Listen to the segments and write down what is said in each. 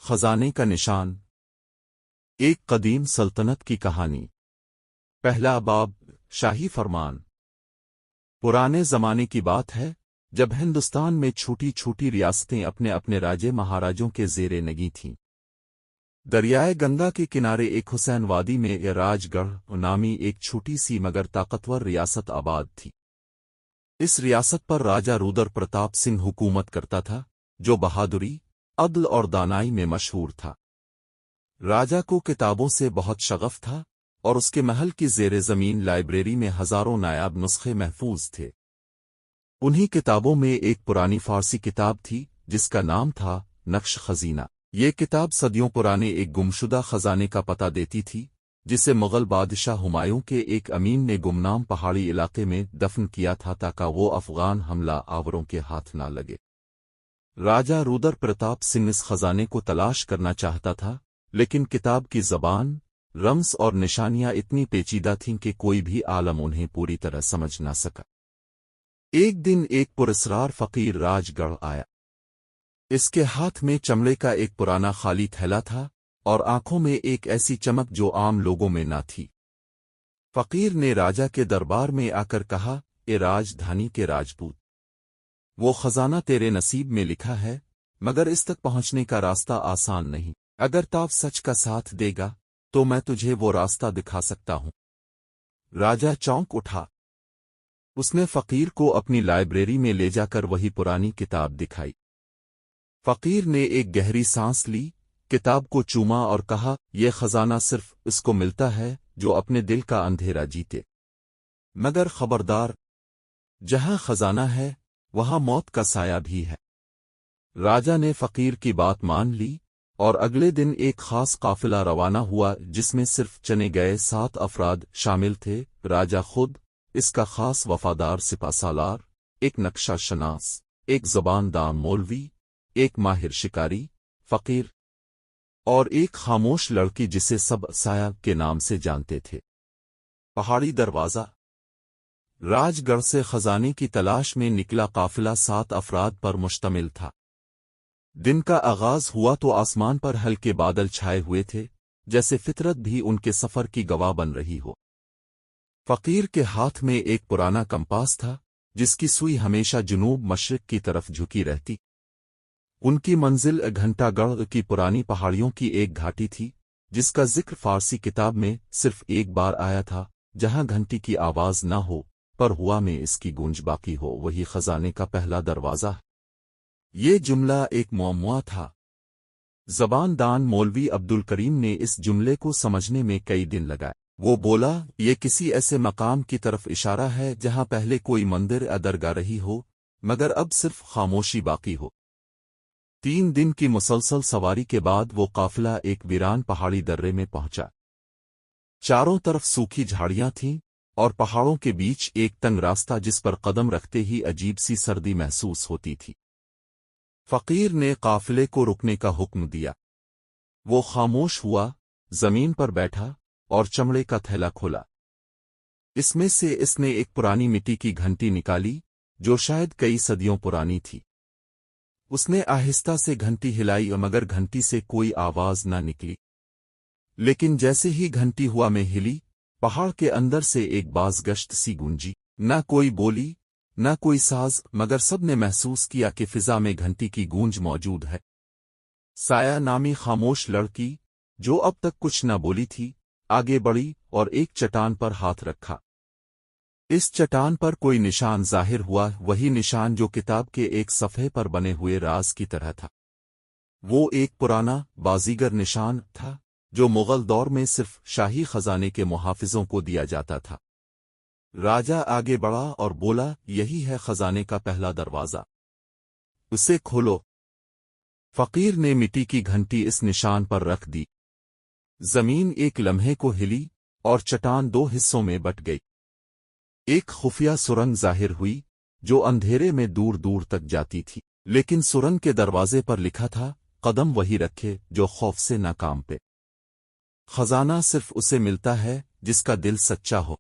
خزانے کا نشان۔ ایک قدیم سلطنت کی کہانی۔ پہلا باب، شاہی فرمان۔ پرانے زمانے کی بات ہے جب ہندوستان میں چھوٹی چھوٹی ریاستیں اپنے اپنے راجے مہاراجوں کے زیر نگیں تھیں۔ دریائے گنگا کے کنارے ایک حسین وادی میں راج گڑھ نامی ایک چھوٹی سی مگر طاقتور ریاست آباد تھی۔ اس ریاست پر راجہ رودر پرتاپ سنگھ حکومت کرتا تھا، جو بہادری، عدل اور دانائی میں مشہور تھا۔ راجہ کو کتابوں سے بہت شغف تھا اور اس کے محل کی زیر زمین لائبریری میں ہزاروں نایاب نسخے محفوظ تھے۔ انہی کتابوں میں ایک پرانی فارسی کتاب تھی جس کا نام تھا نقش خزینہ۔ یہ کتاب صدیوں پرانے ایک گمشدہ خزانے کا پتہ دیتی تھی جسے مغل بادشاہ ہمایوں کے ایک امین نے گمنام پہاڑی علاقے میں دفن کیا تھا تاکہ وہ افغان حملہ آوروں کے ہاتھ نہ لگے۔ راجہ رودر پرتاپ سنگھ اس خزانے کو تلاش کرنا چاہتا تھا، لیکن کتاب کی زبان، رمز اور نشانیاں اتنی پیچیدہ تھیں کہ کوئی بھی عالم انہیں پوری طرح سمجھ نہ سکا۔ ایک دن ایک پراسرار فقیر راج گڑھ آیا۔ اس کے ہاتھ میں چمڑے کا ایک پرانا خالی تھیلا تھا اور آنکھوں میں ایک ایسی چمک جو عام لوگوں میں نہ تھی۔ فقیر نے راجہ کے دربار میں آ کر کہا، اے راجدھانی کے راجپوت، وہ خزانہ تیرے نصیب میں لکھا ہے، مگر اس تک پہنچنے کا راستہ آسان نہیں۔ اگر تاپ سچ کا ساتھ دے گا تو میں تجھے وہ راستہ دکھا سکتا ہوں۔ راجہ چونک اٹھا۔ اس نے فقیر کو اپنی لائبریری میں لے جا کر وہی پرانی کتاب دکھائی۔ فقیر نے ایک گہری سانس لی، کتاب کو چوما اور کہا، یہ خزانہ صرف اس کو ملتا ہے جو اپنے دل کا اندھیرا جیتے، مگر خبردار، جہاں خزانہ ہے وہاں موت کا سایہ بھی ہے۔ راجہ نے فقیر کی بات مان لی اور اگلے دن ایک خاص قافلہ روانہ ہوا جس میں صرف چنے گئے 7 افراد شامل تھے، راجہ خود، اس کا خاص وفادار سپہ سالار، ایک نقشہ شناس، ایک زبان داں مولوی، ایک ماہر شکاری، فقیر، اور ایک خاموش لڑکی جسے سب سایہ کے نام سے جانتے تھے۔ پہاڑی دروازہ۔ راج گڑھ سے خزانے کی تلاش میں نکلا قافلہ 7 افراد پر مشتمل تھا۔ دن کا آغاز ہوا تو آسمان پر ہلکے بادل چھائے ہوئے تھے، جیسے فطرت بھی ان کے سفر کی گواہ بن رہی ہو۔ فقیر کے ہاتھ میں ایک پرانا کمپاس تھا جس کی سوئی ہمیشہ جنوب مشرق کی طرف جھکی رہتی۔ ان کی منزل گھنٹہ گڑھ کی پرانی پہاڑیوں کی ایک گھاٹی تھی جس کا ذکر فارسی کتاب میں صرف ایک بار آیا تھا، جہاں گھنٹی کی آواز نہ ہو پر ہوا میں اس کی گونج باقی ہو، وہی خزانے کا پہلا دروازہ۔ یہ جملہ ایک معمہ تھا۔ زبان دان مولوی عبدالکریم نے اس جملے کو سمجھنے میں کئی دن لگائے۔ وہ بولا، یہ کسی ایسے مقام کی طرف اشارہ ہے جہاں پہلے کوئی مندر یا درگاہ رہی ہو، مگر اب صرف خاموشی باقی ہو۔ 3 دن کی مسلسل سواری کے بعد وہ قافلہ ایک ویران پہاڑی درے میں پہنچا۔ چاروں طرف سوکھی جھاڑیاں تھیں اور پہاڑوں کے بیچ ایک تنگ راستہ جس پر قدم رکھتے ہی عجیب سی سردی محسوس ہوتی تھی۔ فقیر نے قافلے کو رکنے کا حکم دیا۔ وہ خاموش ہوا، زمین پر بیٹھا اور چمڑے کا تھیلا کھولا۔ اس میں سے اس نے ایک پرانی مٹی کی گھنٹی نکالی جو شاید کئی صدیوں پرانی تھی۔ اس نے آہستہ سے گھنٹی ہلائی مگر گھنٹی سے کوئی آواز نہ نکلی۔ لیکن جیسے ہی گھنٹی ہوا میں ہلی، پہاڑ کے اندر سے ایک باز گشت سی گونجی۔ نہ کوئی بولی، نہ کوئی ساز، مگر سب نے محسوس کیا کہ فضا میں گھنٹی کی گونج موجود ہے۔ سایہ نامی خاموش لڑکی، جو اب تک کچھ نہ بولی تھی، آگے بڑھی اور ایک چٹان پر ہاتھ رکھا۔ اس چٹان پر کوئی نشان ظاہر ہوا، وہی نشان جو کتاب کے ایک صفحے پر بنے ہوئے راز کی طرح تھا۔ وہ ایک پرانا، بازیگر نشان تھا جو مغل دور میں صرف شاہی خزانے کے محافظوں کو دیا جاتا تھا۔ راجہ آگے بڑھا اور بولا، یہی ہے خزانے کا پہلا دروازہ، اسے کھولو۔ فقیر نے مٹی کی گھنٹی اس نشان پر رکھ دی۔ زمین ایک لمحے کو ہلی اور چٹان 2 حصوں میں بٹ گئی۔ ایک خفیہ سرنگ ظاہر ہوئی جو اندھیرے میں دور دور تک جاتی تھی، لیکن سرنگ کے دروازے پر لکھا تھا، قدم وہی رکھے جو خوف سے نہ کانپے۔ خزانہ صرف اسے ملتا ہے جس کا دل سچا ہو،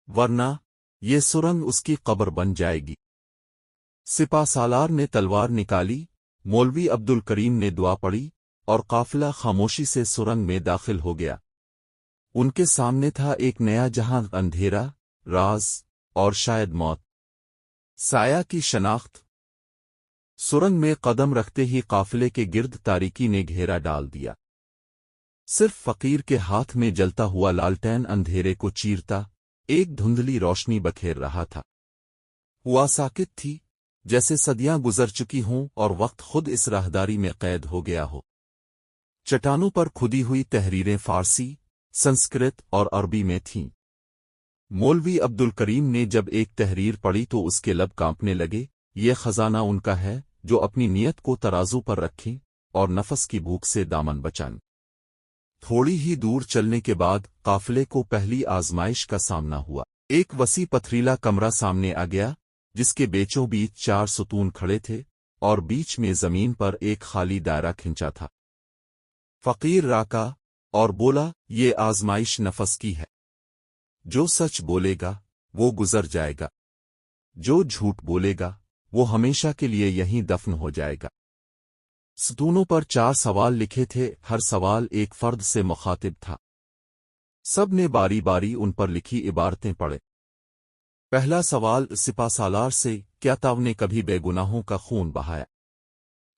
ورنہ یہ سرنگ اس کی قبر بن جائے گی۔ سپہ سالار نے تلوار نکالی، مولوی عبدالکریم نے دعا پڑھی اور قافلہ خاموشی سے سرنگ میں داخل ہو گیا۔ ان کے سامنے تھا ایک نیا جہاں، اندھیرا، راز اور شاید موت۔ سایہ کی شناخت۔ سرنگ میں قدم رکھتے ہی قافلے کے گرد تاریکی نے گھیرا ڈال دیا۔ صرف فقیر کے ہاتھ میں جلتا ہوا لالٹین اندھیرے کو چیرتا ایک دھندلی روشنی بکھیر رہا تھا۔ ہوا ساکت تھی، جیسے صدیاں گزر چکی ہوں اور وقت خود اس راہداری میں قید ہو گیا ہو۔ چٹانوں پر کھدی ہوئی تحریریں فارسی، سنسکرت اور عربی میں تھیں۔ مولوی عبدالکریم نے جب ایک تحریر پڑھی تو اس کے لب کانپنے لگے۔ یہ خزانہ ان کا ہے جو اپنی نیت کو ترازو پر رکھیں اور نفس کی بھوک سے دامن بچائیں۔ تھوڑی ہی دور چلنے کے بعد قافلے کو پہلی آزمائش کا سامنا ہوا۔ ایک وسیع پتھریلا کمرہ سامنے آ گیا، جس کے بیچوں بیچ 4 ستون کھڑے تھے اور بیچ میں زمین پر ایک خالی دائرہ کھنچا تھا۔ فقیر راکا اور بولا، یہ آزمائش نفس کی ہے۔ جو سچ بولے گا وہ گزر جائے گا، جو جھوٹ بولے گا وہ ہمیشہ کے لیے یہیں دفن ہو جائے گا۔ ستونوں پر 4 سوال لکھے تھے، ہر سوال ایک فرد سے مخاطب تھا۔ سب نے باری باری ان پر لکھی عبارتیں پڑھے۔ پہلا سوال سپہ سالار سے، کیا تم نے کبھی بے گناہوں کا خون بہایا؟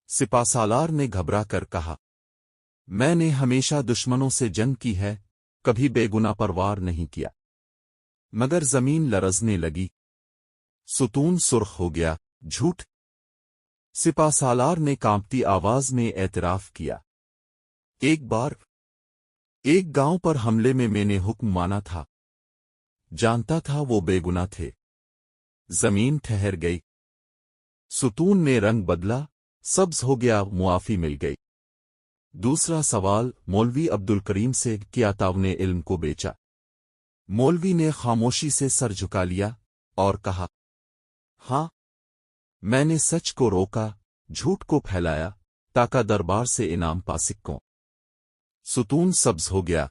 سپہ سالار نے گھبرا کر کہا، میں نے ہمیشہ دشمنوں سے جنگ کی ہے، کبھی بے گناہ پر وار نہیں کیا۔ مگر زمین لرزنے لگی۔ ستون سرخ ہو گیا، جھوٹ؟ سپہ سالار نے کانپتی آواز میں اعتراف کیا، ایک بار ایک گاؤں پر حملے میں نے حکم مانا تھا، جانتا تھا وہ بے گناہ تھے۔ زمین ٹھہر گئی، ستون نے رنگ بدلا، سبز ہو گیا، معافی مل گئی۔ دوسرا سوال مولوی عبدالکریم سے، کیا تم نے علم کو بیچا؟ مولوی نے خاموشی سے سر جھکا لیا اور کہا، ہاں، میں نے سچ کو روکا، جھوٹ کو پھیلایا، تاکہ دربار سے انعام پا سکوں۔ ستون سبز ہو گیا۔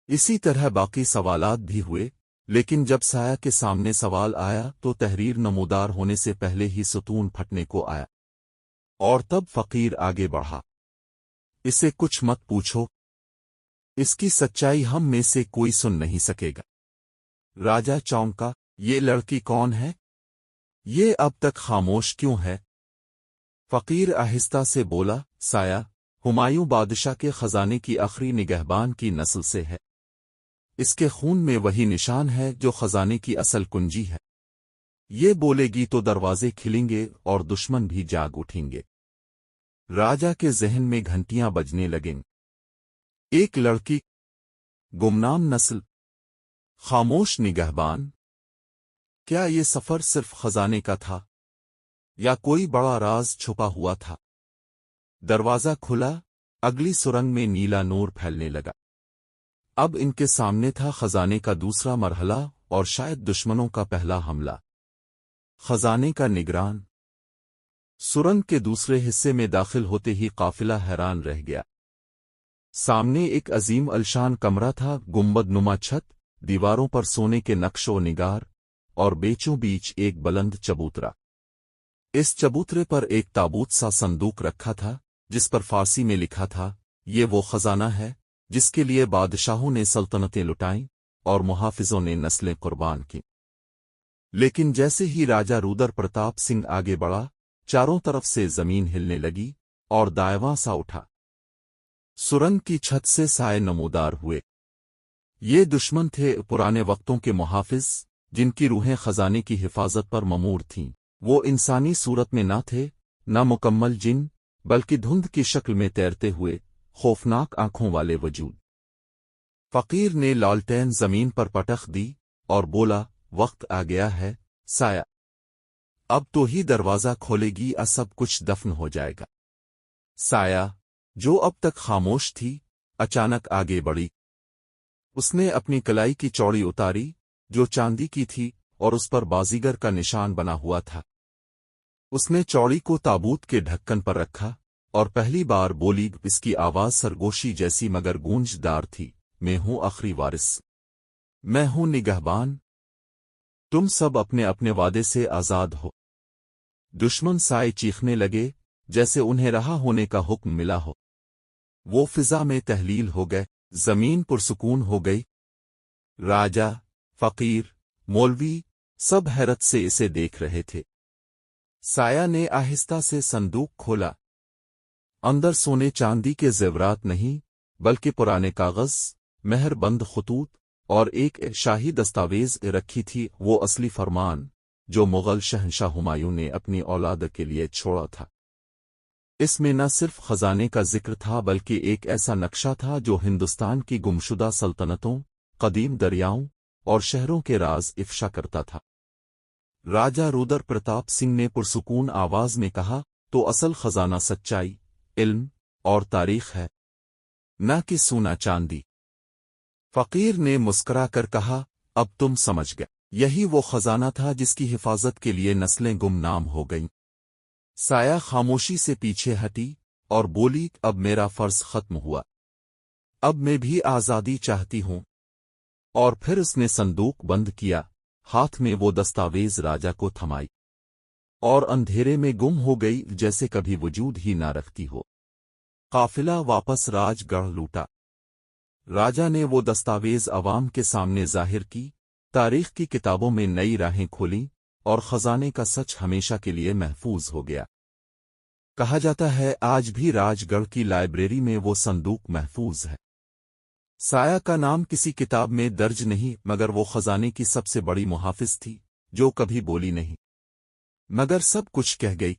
اسی طرح باقی سوالات بھی ہوئے، لیکن جب سایہ کے سامنے سوال آیا تو تحریر نمودار ہونے سے پہلے ہی ستون پھٹنے کو آیا، اور تب فقیر آگے بڑھا، اسے کچھ مت پوچھو، اس کی سچائی ہم میں سے کوئی سن نہیں سکے گا۔ راجا چونکا، یہ لڑکی کون ہے؟ یہ اب تک خاموش کیوں ہے؟ فقیر آہستہ سے بولا، سایہ، ہمایوں بادشاہ کے خزانے کی آخری نگہبان کی نسل سے ہے۔ اس کے خون میں وہی نشان ہے جو خزانے کی اصل کنجی ہے۔ یہ بولے گی تو دروازے کھلیں گے اور دشمن بھی جاگ اٹھیں گے۔ راجا کے ذہن میں گھنٹیاں بجنے لگیں۔ ایک لڑکی، گمنام نسل، خاموش نگہبان۔ کیا یہ سفر صرف خزانے کا تھا یا کوئی بڑا راز چھپا ہوا تھا؟ دروازہ کھلا، اگلی سرنگ میں نیلا نور پھیلنے لگا۔ اب ان کے سامنے تھا خزانے کا دوسرا مرحلہ اور شاید دشمنوں کا پہلا حملہ۔ خزانے کا نگران۔ سرنگ کے دوسرے حصے میں داخل ہوتے ہی قافلہ حیران رہ گیا۔ سامنے ایک عظیم الشان کمرہ تھا، گنبد نما چھت، دیواروں پر سونے کے نقش و نگار، اور بیچوں بیچ ایک بلند چبوترا۔ اس چبوترے پر ایک تابوت سا صندوق رکھا تھا، جس پر فارسی میں لکھا تھا، یہ وہ خزانہ ہے جس کے لیے بادشاہوں نے سلطنتیں لٹائیں اور محافظوں نے نسلیں قربان کی۔ لیکن جیسے ہی راجا رودر پرتاپ سنگھ آگے بڑھا، چاروں طرف سے زمین ہلنے لگی اور دائیواں سا اٹھا۔ سرنگ کی چھت سے سائے نمودار ہوئے۔ یہ دشمن تھے، پرانے وقتوں کے محافظ، جن کی روحیں خزانے کی حفاظت پر ممور تھیں۔ وہ انسانی صورت میں نہ تھے، نہ مکمل جن، بلکہ دھند کی شکل میں تیرتے ہوئے خوفناک آنکھوں والے وجود۔ فقیر نے لالٹین زمین پر پٹخ دی اور بولا، وقت آ گیا ہے سایہ، اب تو ہی دروازہ کھولے گی، سب کچھ دفن ہو جائے گا۔ سایہ، جو اب تک خاموش تھی، اچانک آگے بڑھی۔ اس نے اپنی کلائی کی چوڑی اتاری، جو چاندی کی تھی اور اس پر بازیگر کا نشان بنا ہوا تھا۔ اس نے چوڑی کو تابوت کے ڈھکن پر رکھا اور پہلی بار بولی، اس کی آواز سرگوشی جیسی مگر گونج دار تھی، میں ہوں آخری وارث، میں ہوں نگہبان، تم سب اپنے اپنے وعدے سے آزاد ہو۔ دشمن سائے چیخنے لگے، جیسے انہیں رہا ہونے کا حکم ملا ہو۔ وہ فضا میں تحلیل ہو گئے، زمین پرسکون ہو گئی۔ راجا، فقیر، مولوی سب حیرت سے اسے دیکھ رہے تھے۔ سایہ نے آہستہ سے صندوق کھولا۔ اندر سونے چاندی کے زیورات نہیں، بلکہ پرانے کاغذ، مہر بند خطوط اور ایک شاہی دستاویز رکھی تھی، وہ اصلی فرمان جو مغل شہنشاہ ہمایوں نے اپنی اولاد کے لیے چھوڑا تھا۔ اس میں نہ صرف خزانے کا ذکر تھا بلکہ ایک ایسا نقشہ تھا جو ہندوستان کی گمشدہ سلطنتوں، قدیم دریاؤں اور شہروں کے راز افشا کرتا تھا۔ راجا رودر پرتاپ سنگھ نے پرسکون آواز میں کہا، تو اصل خزانہ سچائی، علم اور تاریخ ہے، نہ کہ سونا چاندی۔ فقیر نے مسکرا کر کہا، اب تم سمجھ گئے، یہی وہ خزانہ تھا جس کی حفاظت کے لیے نسلیں گمنام ہو گئیں۔ سایہ خاموشی سے پیچھے ہٹی اور بولی، اب میرا فرض ختم ہوا، اب میں بھی آزادی چاہتی ہوں۔ اور پھر اس نے صندوق بند کیا، ہاتھ میں وہ دستاویز راجا کو تھمائی، اور اندھیرے میں گم ہو گئی جیسے کبھی وجود ہی نہ رکھتی ہو۔ قافلہ واپس راج گڑھ لوٹا۔ راجا نے وہ دستاویز عوام کے سامنے ظاہر کی، تاریخ کی کتابوں میں نئی راہیں کھولیں، اور خزانے کا سچ ہمیشہ کے لیے محفوظ ہو گیا۔ کہا جاتا ہے آج بھی راج گڑھ کی لائبریری میں وہ صندوق محفوظ ہے۔ سایہ کا نام کسی کتاب میں درج نہیں، مگر وہ خزانے کی سب سے بڑی محافظ تھی، جو کبھی بولی نہیں، مگر سب کچھ کہہ گئی۔